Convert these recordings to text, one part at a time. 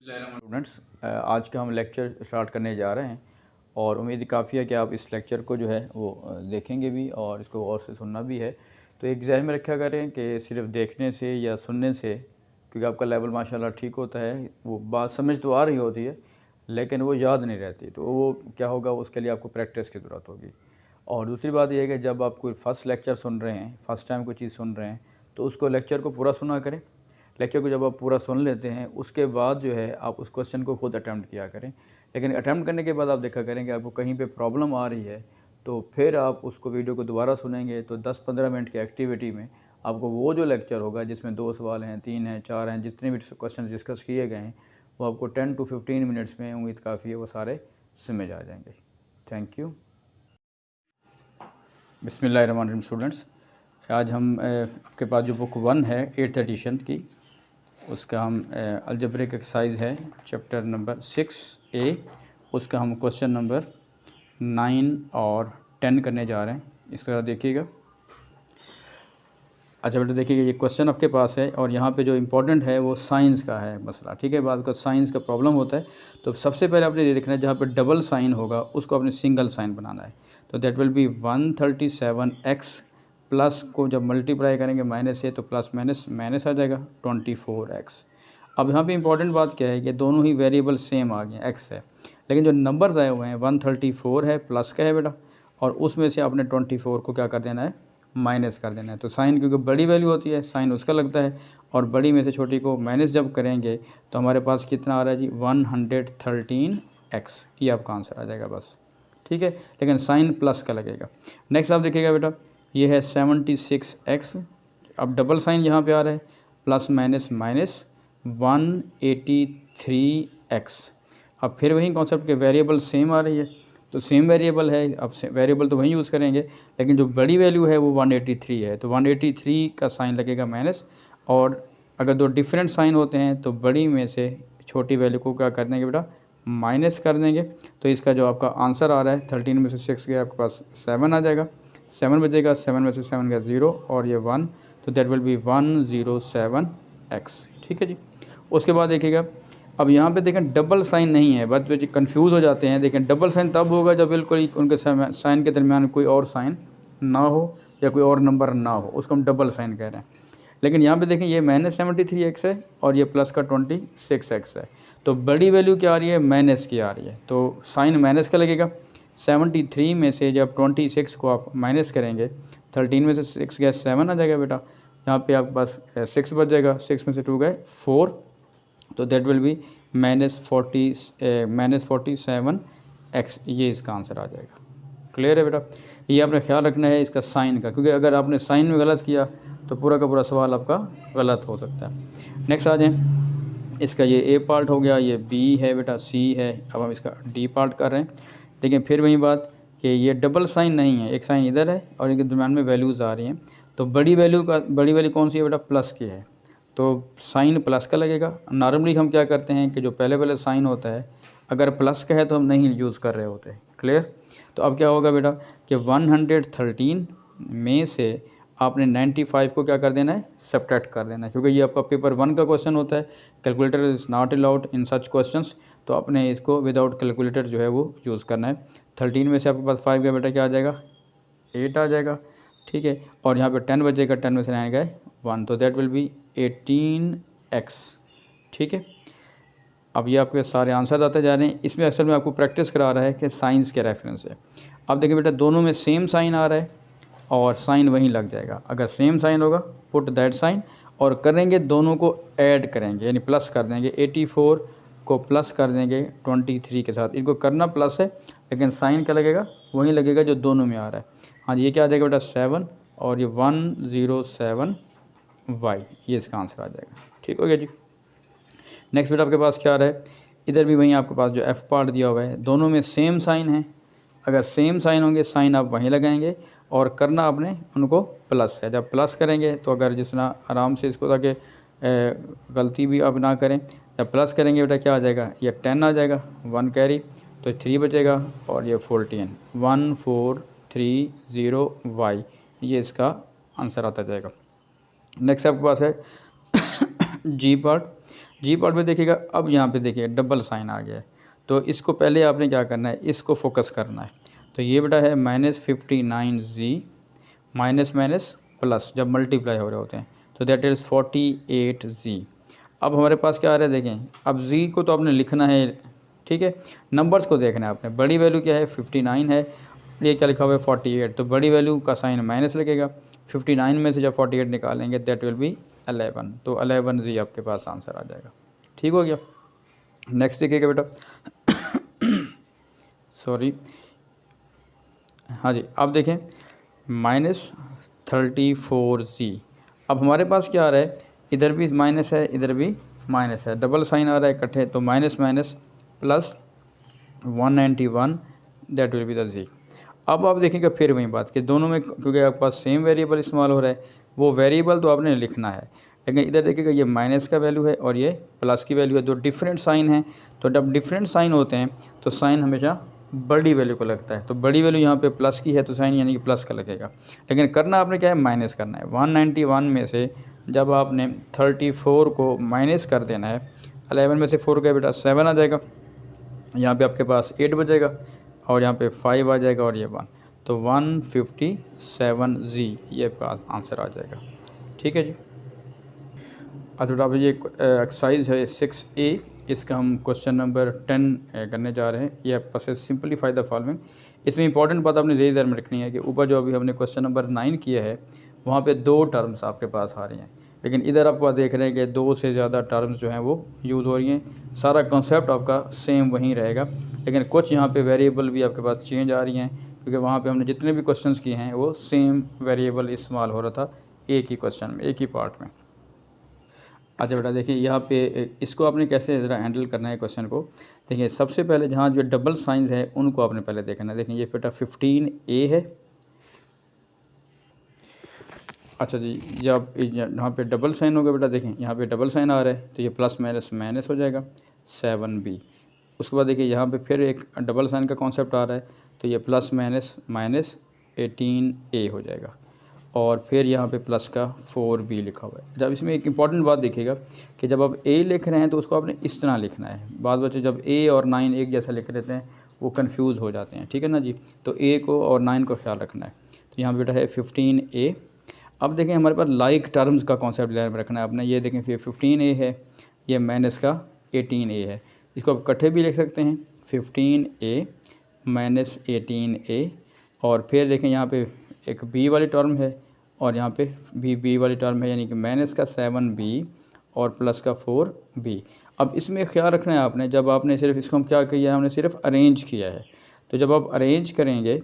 Students, आज का हम लेक्चर स्टार्ट करने जा रहे हैं और उम्मीद काफ़ी है कि आप इस लेक्चर को जो है वो देखेंगे भी और इसको और से सुनना भी है। तो एक जहन में रखा करें कि सिर्फ देखने से या सुनने से, क्योंकि आपका लेवल माशाल्लाह ठीक होता है, वो बात समझ तो आ रही होती है लेकिन वो याद नहीं रहती, तो वो क्या होगा, उसके लिए आपको प्रैक्टिस की ज़रूरत होगी। और दूसरी बात यह है कि जब आप कोई फ़र्स्ट लेक्चर सुन रहे हैं, फ़र्स्ट टाइम कोई चीज़ सुन रहे हैं, तो उसको लेक्चर को पूरा सुना करें। लेक्चर को जब आप पूरा सुन लेते हैं उसके बाद जो है आप उस क्वेश्चन को खुद अटैम्प्ट किया करें। लेकिन अटैम्प्ट करने के बाद आप देखा करें कि आपको कहीं पे प्रॉब्लम आ रही है, तो फिर आप उसको वीडियो को दोबारा सुनेंगे तो 10-15 मिनट की एक्टिविटी में आपको वो जो लेक्चर होगा जिसमें 2 सवाल हैं, 3 हैं, 4 हैं, जितने भी क्वेश्चन डिस्कस किए गए हैं, वो आपको 10 to 15 मिनट्स में, उम्मीद काफ़ी है, वो सारे समझ आ जाएंगे। Thank you. बिस्मिल्लाहिर्रहमानिर्रहीम स्टूडेंट्स, आज हम आपके पास जो बुक 1 है 8th एडिशन की, उसका हम अलजेब्रिक एक्सरसाइज है चैप्टर नंबर 6A, उसका हम क्वेश्चन नंबर 9 और 10 करने जा रहे हैं। इसका देखिएगा। अच्छा बेटा, देखिएगा, ये क्वेश्चन आपके पास है और यहाँ पे जो इम्पोर्टेंट है वो साइंस का है मसला, ठीक है। बाद का साइंस का प्रॉब्लम होता है, तो सबसे पहले आपने ये देखना है जहाँ पे डबल साइन होगा उसको आपने सिंगल साइन बनाना है। तो that will be 137x plus को जब मल्टीप्लाई करेंगे माइनस से, तो प्लस माइनस माइनस आ जाएगा 24x। अब यहाँ पे इंपॉर्टेंट बात क्या है कि दोनों ही वेरिएबल सेम आ गए, x है, लेकिन जो नंबर्स आए हुए हैं 134 है, प्लस का है बेटा, और उसमें से आपने 24 को क्या कर देना है, माइनस कर देना है। तो साइन क्योंकि बड़ी वैल्यू होती है, साइन उसका लगता है, और बड़ी में से छोटी को माइनस जब करेंगे तो हमारे पास कितना आ रहा है जी, 113x। ये आपका आंसर आ जाएगा बस, ठीक है। लेकिन साइन प्लस का लगेगा। नेक्स्ट आप देखिएगा बेटा, ये है 76x। अब डबल साइन यहाँ पे आ रहा है, प्लस माइनस माइनस 183x। अब फिर वही कॉन्सेप्ट के वेरिएबल सेम आ रही है, तो सेम वेरिएबल है, अब वेरिएबल तो वही यूज़ करेंगे, लेकिन जो बड़ी वैल्यू है वो 183 है, तो 183 का साइन लगेगा माइनस। और अगर दो डिफरेंट साइन होते हैं तो बड़ी में से छोटी वैल्यू को क्या कर देंगे बेटा, माइनस कर देंगे। तो इसका जो आपका आंसर आ रहा है 13 में से 6 गया, आपके पास 7 आ जाएगा, 7 बचेगा, 7 में से 7 गया 0 और ये 1, तो दैट विल बी 107x, ठीक है जी। उसके बाद देखिएगा, अब यहाँ पे देखें डबल साइन नहीं है, बच्चे कंफ्यूज हो जाते हैं। देखें डबल साइन तब होगा जब बिल्कुल उनके साइन के दरमियान कोई और साइन ना हो या कोई और नंबर ना हो, उसको हम डबल साइन कह रहे हैं। लेकिन यहाँ पे देखें, ये माइनस 73x है और ये प्लस का 26x है, तो बड़ी वैल्यू क्या आ रही है, माइनस की आ रही है, तो साइन माइनस का लगेगा। 73 में से जब 26 को आप माइनस करेंगे, 13 में से 6 गया 7 आ जाएगा बेटा, यहाँ पे आपके पास 6 बच जाएगा, 6 में से 2 गए 4, तो दैट विल बी -47x। ये इसका आंसर आ जाएगा। क्लियर है बेटा, ये आपने ख्याल रखना है इसका साइन का, क्योंकि अगर आपने साइन में गलत किया तो पूरा का पूरा सवाल आपका गलत हो सकता है। नेक्स्ट आ जाए, इसका ये ए पार्ट हो गया, ये बी है बेटा, सी है, अब हम इसका डी पार्ट कर रहे हैं। लेकिन फिर वही बात कि ये डबल साइन नहीं है, एक साइन इधर है और इनके दरम्यान में वैल्यूज़ आ रही हैं, तो बड़ी वैल्यू कौन सी है बेटा, प्लस की है, तो साइन प्लस का लगेगा। नॉर्मली हम क्या करते हैं कि जो पहले साइन होता है अगर प्लस का है तो हम नहीं यूज़ कर रहे होते। क्लियर। तो अब क्या होगा बेटा कि 113 में से आपने 95 को क्या कर देना है, सब्ट्रैक्ट कर देना है, क्योंकि ये आपका पेपर 1 का क्वेश्चन होता है। Calculator is not allowed in such questions, तो आपने इसको विदाउट कैलकुलेटर जो है वो यूज़ करना है। 13 में से आपके पास 5 का बेटा क्या आ जाएगा, 8 आ जाएगा, ठीक है। और यहाँ पे 10 बचेगा, 10 में से 9 गए 1, तो दैट विल बी 18x, ठीक है। अब ये आपके सारे आंसर आते जा रहे हैं। इसमें असल में आपको प्रैक्टिस करा रहा है कि साइंस के रेफरेंस से। अब देखिए बेटा, दोनों में सेम साइन आ रहा है और साइन वहीं लग जाएगा। अगर सेम साइन होगा पुट दैट साइन, और करेंगे दोनों को ऐड करेंगे, यानी प्लस कर देंगे। 84 को प्लस कर देंगे 23 के साथ, इनको करना प्लस है लेकिन साइन क्या लगेगा, वहीं लगेगा जो दोनों में आ रहा है। हाँ जी, ये क्या आ जाएगा बेटा 7 और ये 107y, ये इसका आंसर आ जाएगा। ठीक हो गया जी। नेक्स्ट बेटा आपके पास क्या आ रहा है, इधर भी वहीं आपके पास जो एफ पार्ट दिया हुआ है, दोनों में सेम साइन है। अगर सेम साइन होंगे साइन आप वहीं लगाएंगे और करना आपने उनको प्लस है। जब प्लस करेंगे तो अगर जिस तरह आराम से इसको ताकि गलती भी आप ना करें, जब प्लस करेंगे बेटा क्या आ जाएगा, ये 10 आ जाएगा, 1 कैरी, तो 3 बचेगा और ये 14, 1430y, ये इसका आंसर आता जाएगा। नेक्स्ट आपके पास है जी पार्ट। जी पार्ट में देखिएगा, अब यहाँ पे देखिए डबल साइन आ गया है, तो इसको पहले आपने क्या करना है, इसको फोकस करना है। तो ये बेटा है -59z माइनस माइनस प्लस, जब मल्टीप्लाई हो रहे होते हैं तो दैट इज़ 48z। अब हमारे पास क्या आ रहा है देखें, अब z को तो आपने लिखना है, ठीक है, नंबर्स को देखना है आपने। बड़ी वैल्यू क्या है 59 है, ये क्या लिखा हुआ है 48, तो बड़ी वैल्यू का साइन माइनस लगेगा। 59 में से जब 48 निकालेंगे दैट विल बी 11, तो 11z आपके पास आंसर आ जाएगा। ठीक हो गया। नेक्स्ट देखिएगा बेटा, सॉरी, हाँ जी, अब देखें -34z। अब हमारे पास क्या आ रहा है, इधर भी माइनस है, इधर भी माइनस है, डबल साइन आ रहा है इकट्ठे, तो minus minus plus 191 that will be the z। अब आप देखेंगे फिर वही बात कि दोनों में, क्योंकि आपके पास सेम वेरिएबल इस्तेमाल हो रहा है, वो वेरिएबल तो आपने लिखना है, लेकिन इधर देखिएगा ये माइनस का वैल्यू है और ये प्लस की वैल्यू है, दो डिफरेंट साइन हैं। तो जब डिफरेंट साइन होते हैं तो साइन हमेशा बड़ी वैल्यू को लगता है, तो बड़ी वैल्यू यहाँ पे प्लस की है तो साइन यानी कि प्लस का लगेगा, लेकिन करना आपने क्या है, माइनस करना है। 191 में से जब आपने 34 को माइनस कर देना है, 11 में से 4 का बेटा 7 आ जाएगा, यहाँ पे आपके पास 8 बचेगा और यहाँ पे 5 आ जाएगा और ये 1, तो 157z ये आपका आंसर आ जाएगा। ठीक है जी। अच्छा अब ये एक्सरसाइज है 6A, इसका हम क्वेश्चन नंबर 10 करने जा रहे हैं। ये आपके पास है सिंपलीफाई द फॉलोइंग। इसमें इंपॉर्टेंट बात आपने यही ध्यान में रखनी है कि ऊपर जो अभी हमने क्वेश्चन नंबर 9 किया है वहाँ पे 2 टर्म्स आपके पास आ रही हैं, लेकिन इधर आपको देख रहे हैं कि 2 से ज़्यादा टर्म्स जो हैं वो यूज़ हो रही हैं। सारा कॉन्सेप्ट आपका सेम वहीं रहेगा, लेकिन कुछ यहाँ पे वेरिएबल भी आपके पास चेंज आ रही हैं, क्योंकि वहाँ पे हमने जितने भी क्वेश्चंस किए हैं वो सेम वेरिएबल इस्तेमाल हो रहा था एक ही क्वेश्चन में, एक ही पार्ट में। अच्छा बेटा देखिए यहाँ पे इसको आपने कैसे ज़रा हैंडल करना है क्वेश्चन को। देखिए सबसे पहले जहाँ जो डबल साइंस है उनको आपने पहले देखना है। देखिए ये बेटा 15A है। अच्छा जी, जब यहाँ पे डबल साइन होगा बेटा, देखें यहाँ पे डबल साइन आ रहा है तो ये प्लस माइनस माइनस हो जाएगा 7B। उसके बाद देखिए यहाँ पे फिर एक डबल साइन का कॉन्सेप्ट आ रहा है तो ये प्लस माइनस माइनस 18A हो जाएगा, और फिर यहाँ पे प्लस का 4B लिखा हुआ है। जब इसमें एक इंपॉर्टेंट बात देखिएगा कि जब आप A लिख रहे हैं तो उसको आपने इस तरह लिखना है। बाद बच्चे जब A और 9 एक जैसा लिख लेते हैं वो कंफ्यूज हो जाते हैं, ठीक है ना जी। तो A को और 9 को ख्याल रखना है। तो यहाँ बेटा है 15A। अब देखें हमारे पास लाइक टर्म्स का कॉन्सेप्ट ध्यान में रखना है आपने। ये देखें फिर 15A है, ये माइनस का 18A है, इसको आप इकट्ठे भी लिख सकते हैं 15A माइनस 18A। और फिर देखें यहाँ पे एक B वाली टर्म है और यहाँ पे भी B वाली टर्म है, यानी कि माइनस का 7B और प्लस का 4B। अब इसमें ख्याल रखना है आपने, जब आपने सिर्फ इसको हम क्या किया है, हमने सिर्फ अरेंज किया है। तो जब आप अरेंज करेंगे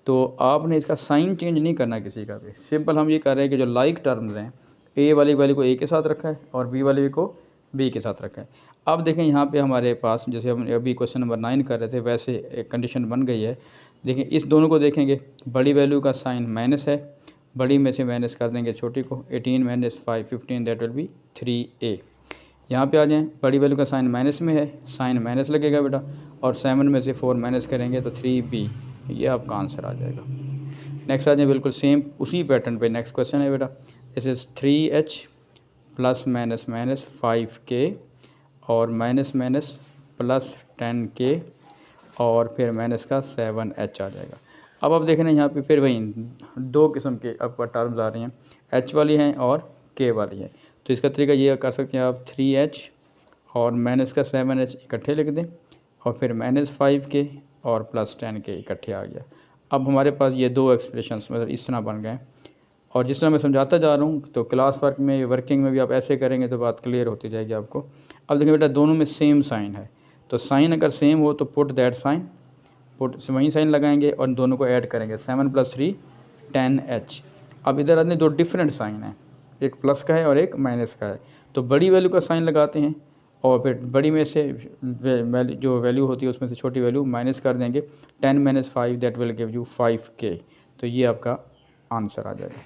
तो आपने इसका साइन चेंज नहीं करना किसी का भी। सिंपल हम ये कर रहे हैं कि जो लाइक टर्म्स हैं A वाली वैल्यू को A के साथ रखा है और B वाली को B के साथ रखा है। अब देखें यहाँ पे हमारे पास जैसे हम अभी क्वेश्चन नंबर 9 कर रहे थे वैसे एक कंडीशन बन गई है। देखिए इस दोनों को देखेंगे, बड़ी वैल्यू का साइन माइनस है, बड़ी में से माइनस कर देंगे छोटी को, 18 minus 5 15 that will be 3A। यहाँ पे आ जाएं, बड़ी वैल्यू का साइन माइनस में है, साइन माइनस लगेगा बेटा, और 7 में से 4 माइनस करेंगे तो 3B, ये आपका आंसर आ जाएगा। नेक्स्ट आ जाए बिल्कुल सेम उसी पैटर्न पे नेक्स्ट क्वेश्चन है बेटा। This is 3H plus minus minus 5K और माइनस माइनस प्लस 10K और फिर माइनस का 7H आ जाएगा। अब आप देख रहे हैं यहाँ पे फिर वही 2 किस्म के आपका टर्म्स आ रही हैं, H वाली हैं और K वाली है। तो इसका तरीका ये कर सकते हैं आप 3H और माइनस का 7H इकट्ठे लिख दें और फिर माइनस 5K और प्लस 10K इकट्ठे आ गया। अब हमारे पास ये 2 एक्सप्रेशंस मतलब इस तरह बन गए, और जिस तरह मैं समझाता जा रहा हूँ तो क्लास वर्क में वर्किंग में भी आप ऐसे करेंगे तो बात क्लियर होती जाएगी आपको। अब देखिए बेटा दोनों में सेम साइन है, तो साइन अगर सेम हो तो पुट दैट साइन, पुट वही साइन लगाएंगे और दोनों को ऐड करेंगे, 7 + 3 10H। अब इधर आते 2 डिफरेंट साइन हैं, एक प्लस का है और एक माइनस का है, तो बड़ी वैल्यू का साइन लगाते हैं और फिर बड़ी में से जो वैल्यू होती है उसमें से छोटी वैल्यू माइनस कर देंगे, 10 - 5 that will give you 5K। तो ये आपका आंसर आ जाएगा।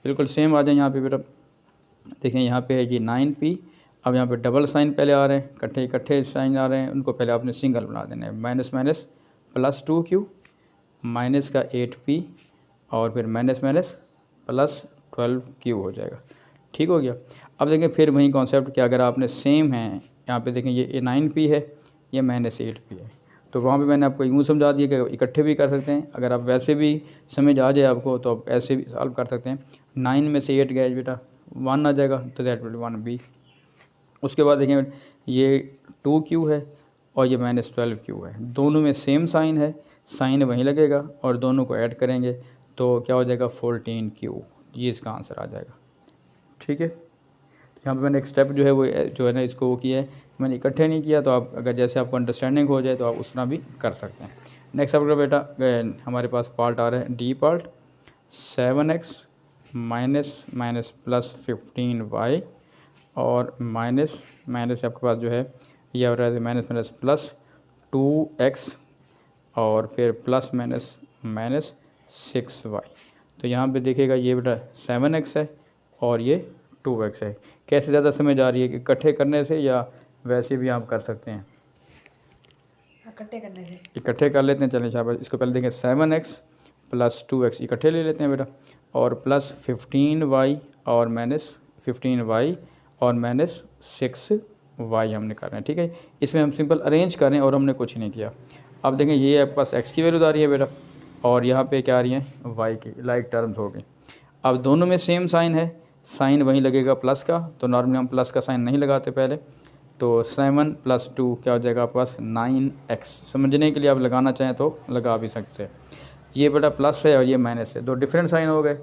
बिल्कुल सेम आ जाए यहाँ पे बेटा। देखें यहाँ पे है जी 9P। अब यहाँ पे डबल साइन पहले आ रहे हैं, इकट्ठे इकट्ठे साइन आ रहे हैं, उनको पहले आपने सिंगल बना देना है। Minus minus plus 2Q minus का 8P और फिर माइनस माइनस प्लस 12Q हो जाएगा। ठीक हो गया। अब देखें फिर वही कॉन्सेप्ट कि अगर आपने सेम है, यहाँ पे देखें ये 9p है, ये -8p है, तो वहाँ पे मैंने आपको यूँ समझा दिया कि इकट्ठे भी कर सकते हैं। अगर आप वैसे भी समझ आ जाए आपको तो आप ऐसे भी सॉल्व कर सकते हैं। 9 में से 8 गया बेटा 1 आ जाएगा, तो दैट विल 1b। उसके बाद देखें ये 2q है और ये -12q है, दोनों में सेम साइन है, साइन वहीं लगेगा और दोनों को ऐड करेंगे तो क्या हो जाएगा 14q, ये इसका आंसर आ जाएगा। ठीक है, यहाँ पे मैंने एक स्टेप जो है वो जो है ना इसको वो किया है, मैंने इकट्ठे नहीं किया, तो आप अगर जैसे आपको अंडरस्टैंडिंग हो जाए तो आप उस तरह भी कर सकते हैं। नेक्स्ट आपका बेटा हमारे पास पार्ट आ रहा है D part, 7x minus plus 15y और माइनस आपके पास जो है ये आ रहा है माइनस प्लस 2x और फिर प्लस माइनस 6y। तो यहाँ पे देखिएगा ये बेटा 7x है और ये 2x है। कैसे ज़्यादा समझ आ रही है कि इकट्ठे करने से या वैसे भी आप कर सकते हैं? इकट्ठे करने से। इकट्ठे कर लेते हैं, चलें शाबाश। इसको पहले देखें 7x प्लस 2x इकट्ठे ले लेते हैं बेटा, और प्लस 15y और -15y और -6y हमने कर रहे हैं। ठीक है, इसमें हम सिंपल अरेंज कर रहे हैं और हमने कुछ नहीं किया। अब देखें ये आपके पास x की वैल्यूज आ रही है बेटा और यहाँ पे क्या आ रही है y की, लाइक टर्म्स हो गई। अब दोनों में सेम साइन है, साइन वहीं लगेगा प्लस का, तो नॉर्मली हम प्लस का साइन नहीं लगाते पहले, तो 7 + 2 क्या हो जाएगा आपके पास 9x। समझने के लिए आप लगाना चाहें तो लगा भी सकते हैं। ये बेटा प्लस है और ये माइनस है, दो डिफरेंट साइन हो गए।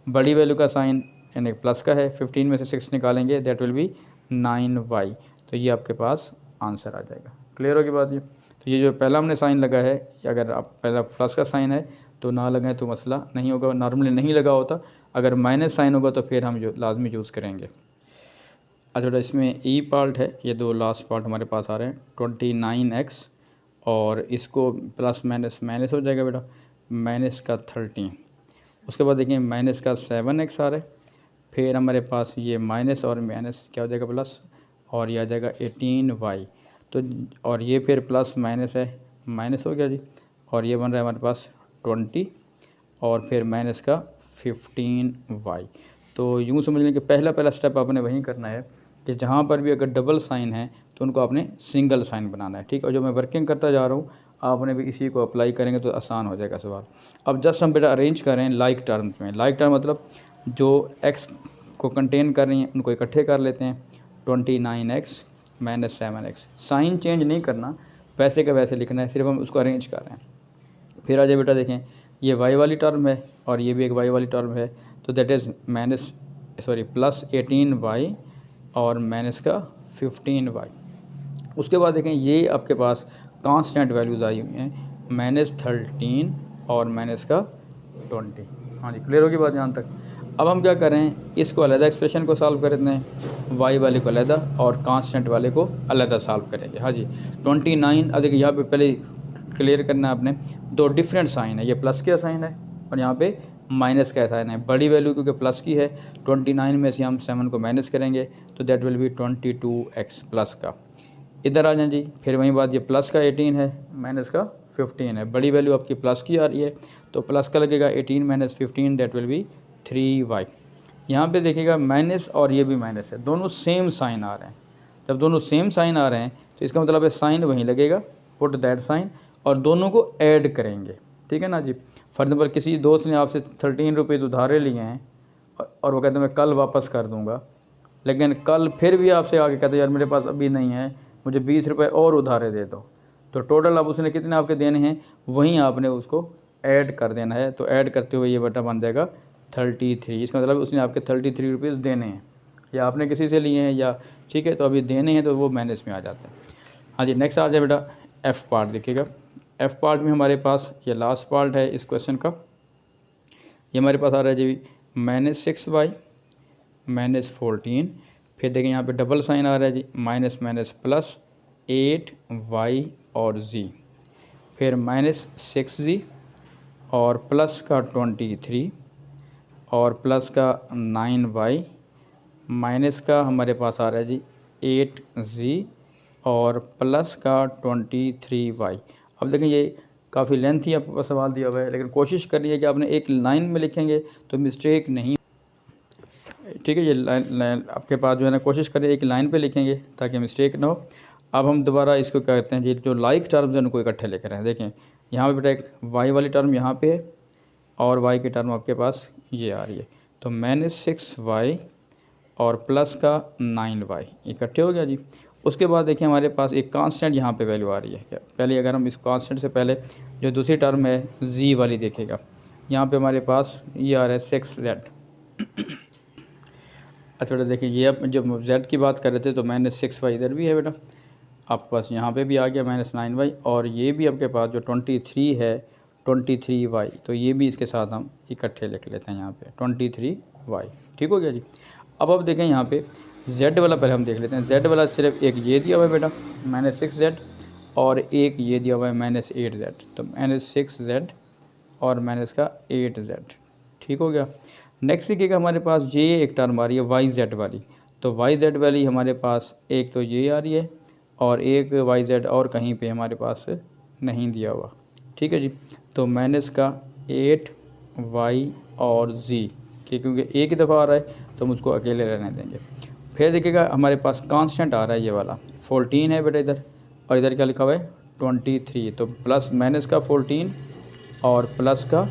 बड़ी वैल्यू का साइन यानी प्लस का है, 15 में से 6 निकालेंगे दैट विल बी 9y, तो ये आपके पास आंसर आ जाएगा। क्लियर होगी बात ये? तो ये जो पहला हमने साइन लगा है, अगर आप पहला प्लस का साइन है तो ना लगाएं तो मसला नहीं होगा, नॉर्मली नहीं लगा होता। अगर माइनस साइन होगा तो फिर हम जो लाजमी यूज़ करेंगे। अच्छा बेटा इसमें ई पार्ट है, ये दो लास्ट पार्ट हमारे पास आ रहे हैं 29x और इसको प्लस माइनस हो जाएगा बेटा माइनस का 13। उसके बाद देखिए माइनस का 7x आ रहा है, फिर हमारे पास ये माइनस और माइनस क्या हो जाएगा प्लस, और ये आ जाएगा 18y। तो और ये फिर प्लस माइनस है, माइनस हो गया जी, और ये बन रहा है हमारे पास 20 और फिर माइनस का 15y। तो यूँ समझ लें कि पहला स्टेप आपने वहीं करना है कि जहाँ पर भी अगर डबल साइन है तो उनको आपने सिंगल साइन बनाना है। ठीक है, और जो मैं वर्किंग करता जा रहा हूँ आपने भी इसी को अप्लाई करेंगे तो आसान हो जाएगा सवाल। अब जस्ट हम बेटा अरेंज करें लाइक टर्म्स में। लाइक टर्म मतलब जो x को कंटेन कर रही हैं उनको इकट्ठे कर लेते हैं, 29x - 7x। साइन चेंज नहीं करना, वैसे का वैसे लिखना है, सिर्फ हम उसको अरेंज कर रहे हैं। फिर आ जाए बेटा देखें ये y वाली टर्म है और ये भी एक y वाली टर्म है, तो दैट इज़ प्लस 18y और माइनस का 15y। उसके बाद देखें ये आपके पास कांस्टेंट वैल्यूज़ आई हुई हैं, -13 और माइनस का 20। हाँ जी, क्लियर होगी बात यहाँ तक? अब हम क्या करें, इसको अलग एक्सप्रेशन को सॉल्व कर देते हैं, y वाले को अलग और कांस्टेंट वाले को अलग सॉल्व करेंगे। हाँ जी, 29 अब देखिए यहाँ पे पहले क्लियर करना है आपने, दो डिफरेंट साइन है, ये प्लस का साइन है और यहाँ पे माइनस का साइन है। बड़ी वैल्यू क्योंकि प्लस की है, 29 में से हम 7 को माइनस करेंगे तो that will be 22x plus का। इधर आ जाएं जी, फिर वही बात, ये प्लस का 18 है, माइनस का 15 है। बड़ी वैल्यू आपकी प्लस की आ रही है तो प्लस का लगेगा 18 - 15 दैट विल बी 3y। यहाँ पे देखिएगा माइनस और ये भी माइनस है, दोनों सेम साइन आ रहे हैं। जब दोनों सेम साइन आ रहे हैं तो इसका मतलब है साइन वहीं लगेगा, पुट दैट साइन, और दोनों को ऐड करेंगे। ठीक है ना जी? फॉर एग्जाम्पल किसी दोस्त ने आपसे 13 रुपये उधारे लिए हैं और वो कहते हैं मैं कल वापस कर दूँगा, लेकिन कल फिर भी आपसे आके कहते यार मेरे पास अभी नहीं है, मुझे 20 रुपये और उधारे दे दो, तो टोटल अब उसने कितने आपके देने हैं वहीं आपने उसको ऐड कर देना है। तो ऐड करते हुए ये बटा बन जाएगा 33। इसका मतलब उसने आपके 33 रुपीज़ देने हैं, या आपने किसी से लिए हैं या ठीक है, तो अभी देने हैं तो वो माइनस में आ जाता है। हाँ जी, नेक्स्ट आ जाए बेटा एफ़ पार्ट। देखिएगा एफ़ पार्ट में हमारे पास ये लास्ट पार्ट है इस क्वेश्चन का, ये हमारे पास आ रहा है जी -6y -14। फिर देखें यहाँ पे डबल साइन आ रहा है जी, माइनस प्लस 8y और z, फिर -6z और प्लस का 23 और प्लस का 9y, माइनस का हमारे पास आ रहा है जी 8z और प्लस का 23y। अब देखें ये काफ़ी लेंथ ही आपके पास सवाल दिया हुआ है, लेकिन कोशिश करिए कि आपने एक लाइन में लिखेंगे तो मिस्टेक नहीं। ठीक है। ये लाइन आपके पास जो है ना, कोशिश करें एक लाइन पे लिखेंगे ताकि मिस्टेक ना हो। अब हम दोबारा इसको क्या करते हैं जी, जो लाइक टर्म्स हैं उनको इकट्ठे लेकर आए। देखें यहाँ पे बेटा एक वाई वाली टर्म यहाँ पे है और वाई की टर्म आपके पास ये आ रही है, तो -6y और प्लस का 9y इकट्ठे हो गया जी। उसके बाद देखिए हमारे पास एक कांस्टेंट यहाँ पे वैल्यू आ रही है। पहले अगर हम इस कांस्टेंट से पहले जो दूसरी टर्म है z वाली देखेगा, यहाँ पे हमारे पास ये आ रहा है 6z। अच्छा बेटा देखिए, ये अब जब z की बात कर रहे थे तो -6y इधर भी है बेटा, आपके पास यहाँ पे भी आ गया -9y, और ये भी आपके पास जो 23 है 23y, तो ये भी इसके साथ हम इकट्ठे लिख लेते हैं यहाँ पे 23y। ठीक हो गया जी। अब देखें यहाँ पे z वाला पहले हम देख लेते हैं। z वाला सिर्फ एक ये दिया हुआ है बेटा -6z, और एक ये दिया हुआ है -8z, तो -6z और माइनस का 8z। ठीक हो गया। नेक्स्ट देखिएगा हमारे पास ये एक टर्म आ रही है yz वाली, तो yz वाली हमारे पास एक तो ये आ रही है और एक yz और कहीं पे हमारे पास नहीं दिया हुआ। ठीक है जी, तो माइनस का 8y और z, क्योंकि एक ही दफ़ा आ रहा है तो हम उसको अकेले रहने देंगे। फिर देखिएगा हमारे पास कांस्टेंट आ रहा है ये वाला 14 है बेटा इधर, और इधर क्या लिखा हुआ है 23, तो प्लस माइनस का 14 और प्लस का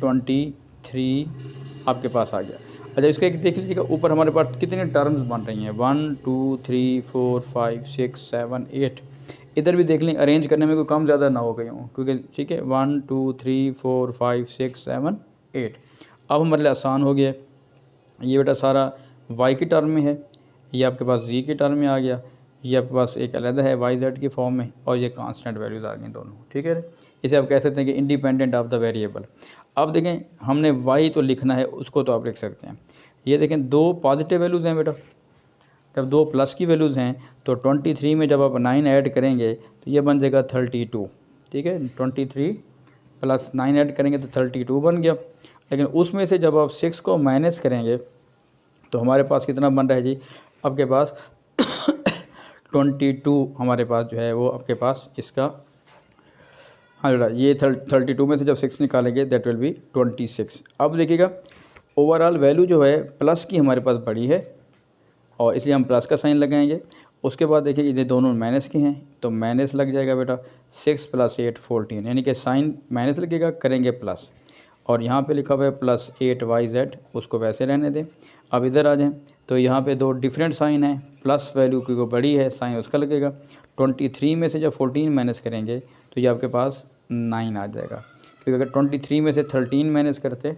23 आपके पास आ गया। अच्छा इसका एक देख लीजिएगा, ऊपर हमारे पास कितने टर्म्स बन रही हैं 1 2 3 4 5 6 7 8। इधर भी देख लें, अरेंज करने में कोई कम ज़्यादा ना हो गई हूँ, क्योंकि ठीक है 1 2 3 4 5 6 7 8। अब हमारे लिए आसान हो गया। ये बेटा सारा y की टर्म में है, ये आपके पास z की टर्म में आ गया, ये आपके पास एक अलग है yz की फॉर्म में, और ये कांस्टेंट वैल्यूज़ आ गई दोनों। ठीक है, इसे आप कह सकते हैं कि इंडिपेंडेंट ऑफ द वेरिएबल। अब देखें हमने y तो लिखना है, उसको तो आप लिख सकते हैं। ये देखें दो पॉजिटिव वैल्यूज़ हैं बेटा, जब दो प्लस की वैल्यूज़ हैं तो 23 में जब आप 9 ऐड करेंगे तो ये बन जाएगा 32। ठीक है, 23 प्लस 9 ऐड करेंगे तो 32 बन गया। लेकिन उसमें से जब आप 6 को माइनस करेंगे तो हमारे पास कितना बन रहा है जी, आपके पास 22 हमारे पास जो है वो आपके पास इसका, हाँ बेटा ये 32 में से जब 6 निकालेंगे दैट विल बी 26। अब देखिएगा ओवरऑल वैल्यू जो है प्लस की हमारे पास बड़ी है और इसलिए हम प्लस का साइन लगाएंगे। उसके बाद देखिए ये दोनों माइनस के हैं तो माइनस लग जाएगा बेटा, 6 + 8 14, यानी कि साइन माइनस लगेगा, करेंगे प्लस, और यहाँ पे लिखा हुआ है +8yz, उसको वैसे रहने दें। अब इधर आ जाएं तो यहाँ पे दो डिफरेंट साइन है, प्लस वैल्यू की वो बड़ी है साइन उसका लगेगा। 23 में से जब 14 माइनस करेंगे तो ये आपके पास 9 आ जाएगा, क्योंकि अगर 23 में से 13 माइनस करते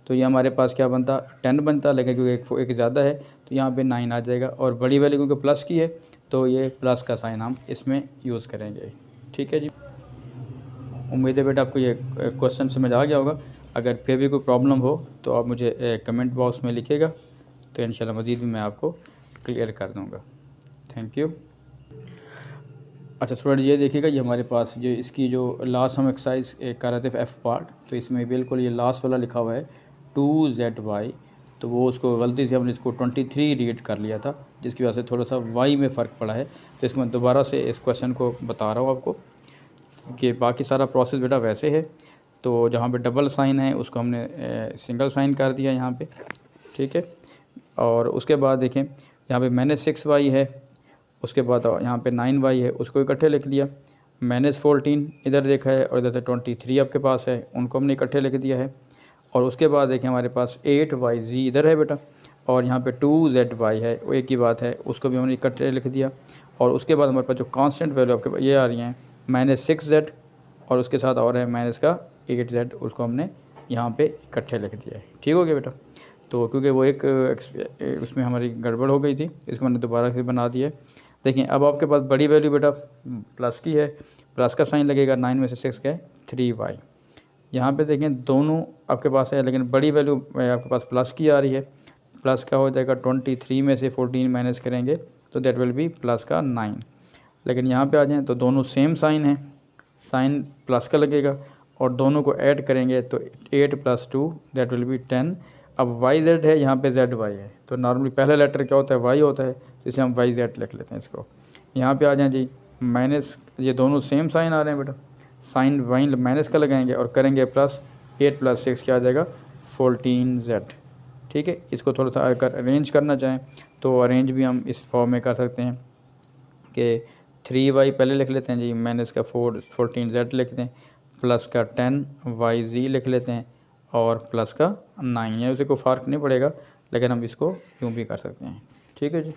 तो ये हमारे पास क्या बनता 10 बनता, लेकिन क्योंकि एक ज़्यादा है तो यहाँ पे 9 आ जाएगा, और बड़ी वैल्यू क्योंकि प्लस की है तो ये प्लस का साइन हम इसमें यूज़ करेंगे। ठीक है जी, उम्मीद है बेटा आपको ये क्वेश्चन समझ आ गया होगा। अगर फिर भी कोई प्रॉब्लम हो तो आप मुझे कमेंट बॉक्स में लिखिएगा, तो इंशाल्लाह मज़ीद भी मैं आपको क्लियर कर दूँगा। Thank you. अच्छा स्टूडेंट ये देखिएगा, ये हमारे पास जो इसकी जो लास्ट हम एक्सरसाइज कर रहे थे एफ पार्ट, तो इसमें बिल्कुल ये लास्ट वाला लिखा हुआ है 2zy, तो वो उसको गलती से हमने इसको 23 रीड कर लिया था, जिसकी वजह से थोड़ा सा y में फ़र्क पड़ा है। तो इसमें दोबारा से इस क्वेश्चन को बता रहा हूँ आपको कि बाकी सारा प्रोसेस बेटा वैसे है। तो जहाँ पे डबल साइन है उसको हमने सिंगल साइन कर दिया यहाँ पे। ठीक है, और उसके बाद देखें यहाँ पे -6y है, उसके बाद यहाँ पे 9y है, उसको इकट्ठे लिख दिया। -14 इधर देखा है और इधर से 23 आपके पास है, उनको हमने इकट्ठे लिख दिया है। और उसके बाद देखें हमारे पास 8yz इधर है बेटा, और यहाँ पे 2zy है, वो एक ही बात है, उसको भी हमने इकट्ठे लिख दिया। और उसके बाद हमारे पास जो कांस्टेंट वैल्यू आपके पास ये आ रही हैं -6z, और उसके साथ और है माइनस का 8z, उसको हमने यहाँ पे इकट्ठे लिख दिया है। ठीक हो गया बेटा, तो क्योंकि वो एक उसमें हमारी गड़बड़ हो गई थी, इसको मैंने दोबारा से बना दिया है। देखिए अब आपके पास बड़ी वैल्यू बेटा प्लस की है, प्लस का साइन लगेगा, 9 में से 6 का 3y। यहाँ पे देखें दोनों आपके पास है, लेकिन बड़ी वैल्यू आपके पास प्लस की आ रही है, प्लस का हो जाएगा 23 में से 14 माइनस करेंगे तो दैट विल बी प्लस का 9। लेकिन यहाँ पे आ जाएँ तो दोनों सेम साइन है, साइन प्लस का लगेगा, और दोनों को ऐड करेंगे तो 8 + 2 दैट विल बी 10। अब yz है, यहाँ पे zy है, तो नॉर्मली पहला लेटर क्या होता है y होता है, तो इसे हम yz लिख लेते हैं इसको। यहाँ पे आ जाएँ जी माइनस, ये दोनों सेम साइन आ रहे हैं बेटा, साइन माइनस का लगाएंगे और करेंगे प्लस, 8 + 6 क्या आ जाएगा 14z। ठीक है। इसको थोड़ा सा अगर अरेंज करना चाहें तो अरेंज भी हम इस फॉर्म में कर सकते हैं कि 3y पहले लिख लेते हैं जी, माइनस का 14z लिखते हैं, प्लस का 10yz लिख लेते हैं और प्लस का 9, यानी उसे कोई फ़र्क नहीं पड़ेगा, लेकिन हम इसको यूँ भी कर सकते हैं। ठीक है जी।